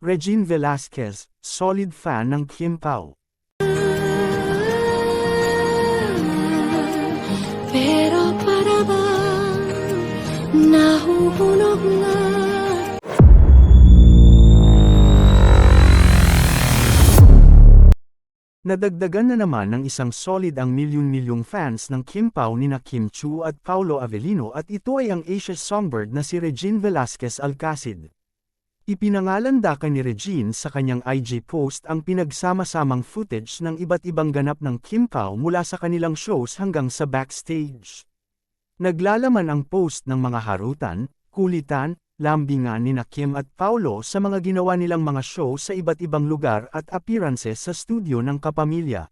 Regine Velasquez, solid fan ng Kim Pao. Pero para bang nahuhulog na. Nadagdagan na naman ng isang solid ang milyon-milyong fans ng Kim Pao nina Kim Chu at Paulo Avellino at ito ay ang Asia's songbird na si Regine Velasquez Alcacid. Ipinangalandakan ni Regine sa kanyang IG post ang pinagsama-samang footage ng iba't ibang ganap ng Kim Pao mula sa kanilang shows hanggang sa backstage. Naglalaman ang post ng mga harutan, kulitan, lambingan nina Kim at Paulo sa mga ginawa nilang mga show sa iba't ibang lugar at appearances sa studio ng kapamilya.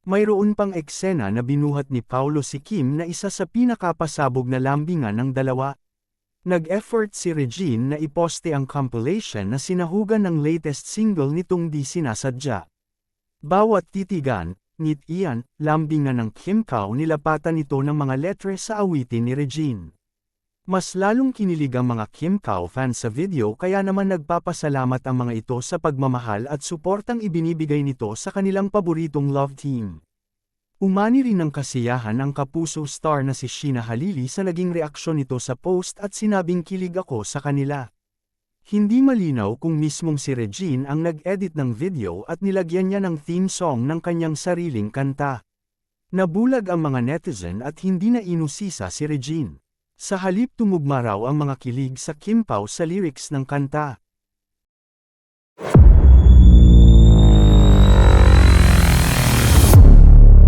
Mayroon pang eksena na binuhat ni Paulo si Kim na isa sa pinakapasabog na lambingan ng dalawa. Nag-effort si Regine na iposte ang compilation na sinahugan ng latest single nitong di sinasadya. Bawat titigan, ngitian, lambingan ng Kim Pao nilapatan ito ng mga letre sa awitin ni Regine. Mas lalong kinilig ang mga Kim Pao fans sa video kaya naman nagpapasalamat ang mga ito sa pagmamahal at suportang ibinibigay nito sa kanilang paboritong love team. Umani rin ng kasiyahan ang kapuso star na si Sheena Halili sa naging reaksyon nito sa post at sinabing kilig ako sa kanila. Hindi malinaw kung mismong si Regine ang nag-edit ng video at nilagyan niya ng theme song ng kanyang sariling kanta. Nabulag ang mga netizen at hindi na inusisa si Regine. Sa halip tumugma raw ang mga kilig sa Kim Pao sa lyrics ng kanta.